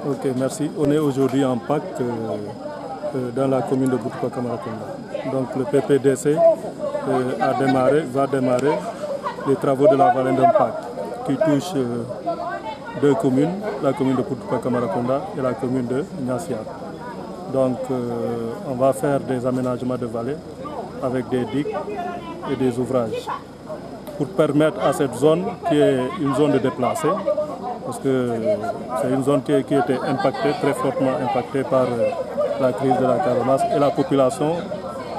Ok, merci. On est aujourd'hui en PAC dans la commune de Boutoupa-Camaracounda. Donc le PPDC va démarrer les travaux de la vallée d'un PAC qui touche deux communes, la commune de Boutoupa-Camaracounda et la commune de Niassia. Donc on va faire des aménagements de vallée avec des digues et des ouvrages pour permettre à cette zone qui est une zone de déplacés, parce que c'est une zone qui était impactée, très fortement impactée par la crise de la Casamance, et la population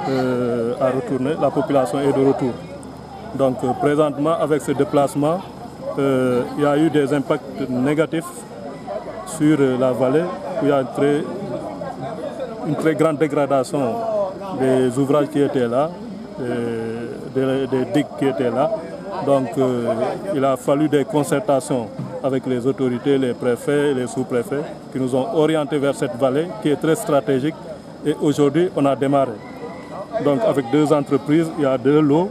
a retourné, la population est de retour. Donc présentement avec ce déplacement, il y a eu des impacts négatifs sur la vallée, où il y a une très grande dégradation des ouvrages qui étaient là, des digues qui étaient là. Donc il a fallu des concertations avec les autorités, les préfets, les sous-préfets qui nous ont orientés vers cette vallée qui est très stratégique, et aujourd'hui on a démarré. Donc avec deux entreprises, il y a deux lots,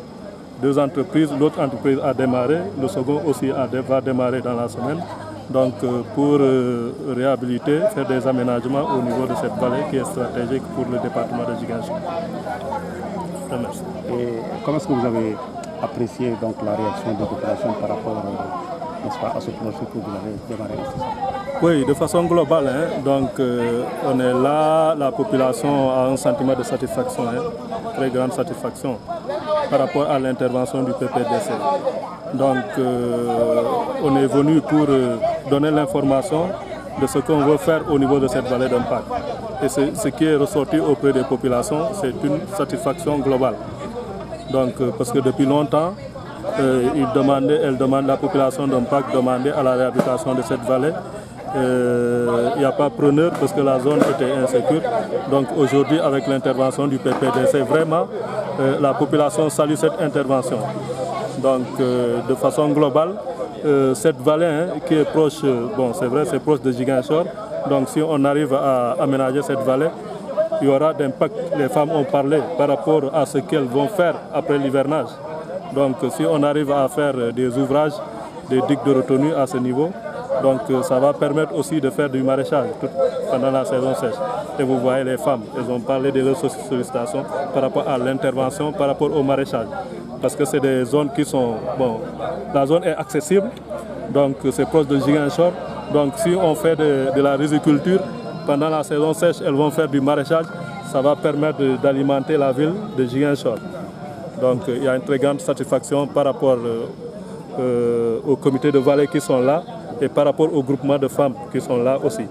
deux entreprises, l'autre entreprise a démarré, le second aussi va démarrer dans la semaine. Donc pour réhabiliter, faire des aménagements au niveau de cette vallée qui est stratégique pour le département de Ziguinchor. Merci. Et comment est-ce que vous avez apprécié donc la réaction de la population par rapport à ce projet que vous avez démarré? Oui, de façon globale, donc on est là, la population a un sentiment de satisfaction, très grande satisfaction par rapport à l'intervention du PPDC. Donc on est venu pour donner l'information de ce qu'on veut faire au niveau de cette vallée d'impact. Et ce qui est ressorti auprès des populations, c'est une satisfaction globale. Donc, parce que depuis longtemps, la population d'impact demandait à la réhabilitation de cette vallée. Il n'y a pas preneur parce que la zone était insécure. Donc aujourd'hui, avec l'intervention du PPDC, vraiment, la population salue cette intervention. Donc de façon globale, cette vallée qui est proche, bon c'est vrai, c'est proche de Ziguinchor. Donc si on arrive à aménager cette vallée, il y aura d'impact. Les femmes ont parlé par rapport à ce qu'elles vont faire après l'hivernage. Donc si on arrive à faire des ouvrages, des digues de retenue à ce niveau, donc ça va permettre aussi de faire du maraîchage pendant la saison sèche. Et vous voyez les femmes, elles ont parlé de leurs sollicitations par rapport à l'intervention, par rapport au maraîchage. Parce que c'est des zones qui sont, bon, la zone est accessible, donc c'est proche de Ziguinchor. Donc si on fait de la riziculture, pendant la saison sèche, elles vont faire du maraîchage, ça va permettre d'alimenter la ville de Ziguinchor. Donc il y a une très grande satisfaction par rapport aux comités de vallée qui sont là et par rapport aux groupements de femmes qui sont là aussi.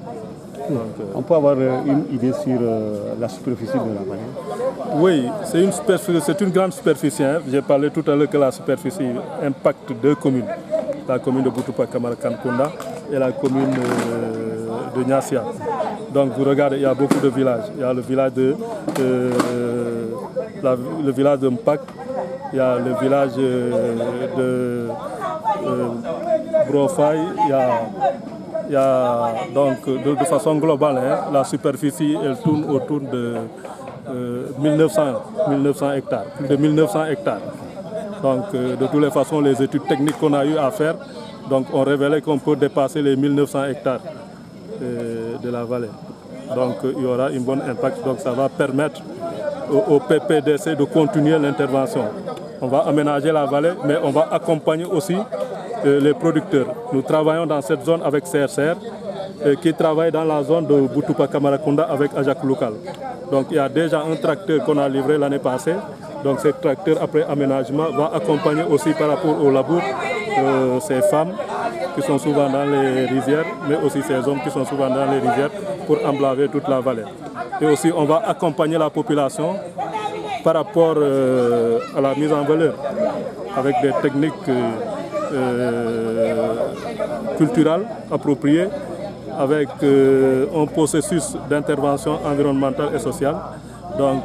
Donc, on peut avoir une idée sur la superficie de la vallée? Oui, c'est une grande superficie. J'ai parlé tout à l'heure que la superficie impacte deux communes. La commune de Boutoupa-Camaracounda et la commune de Niassia. Donc vous regardez, il y a beaucoup de villages. Il y a le village de Mpac, il y a le village de Brofaï, il y a donc de façon globale, la superficie elle tourne autour de 1900 hectares, plus de 1900 hectares. Donc de toutes les façons, les études techniques qu'on a eu à faire donc, ont révélé qu'on peut dépasser les 1900 hectares de la vallée. Donc il y aura un bon impact, donc ça va permettre au PPDC de continuer l'intervention. On va aménager la vallée, mais on va accompagner aussi les producteurs. Nous travaillons dans cette zone avec CRCR, qui travaille dans la zone de Boutoupa-Camaracounda avec Ajax Local. Donc il y a déjà un tracteur qu'on a livré l'année passée. Donc ce tracteur, après aménagement, va accompagner aussi par rapport au labour ces femmes qui sont souvent dans les rizières, mais aussi ces hommes qui sont souvent dans les rizières pour emblaver toute la vallée. Et aussi on va accompagner la population par rapport à la mise en valeur avec des techniques culturelles appropriées, avec un processus d'intervention environnementale et sociale. Donc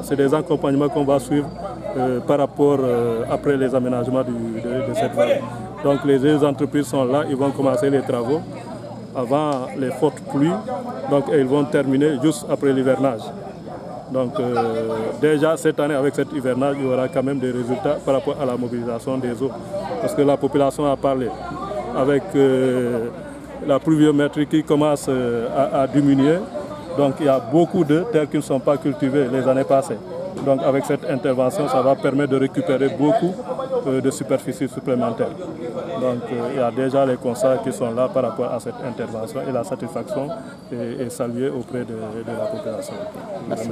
c'est des accompagnements qu'on va suivre par rapport après les aménagements de cette vallée. Donc les deux entreprises sont là, ils vont commencer les travaux avant les fortes pluies, donc ils vont terminer juste après l'hivernage. Donc déjà cette année avec cet hivernage, il y aura quand même des résultats par rapport à la mobilisation des eaux. Parce que la population a parlé avec la pluviométrie qui commence à diminuer. Donc il y a beaucoup de terres qui ne sont pas cultivées les années passées. Donc avec cette intervention, ça va permettre de récupérer beaucoup de superficie supplémentaire. Donc il y a déjà les constats qui sont là par rapport à cette intervention et la satisfaction est saluée auprès de la population. Merci.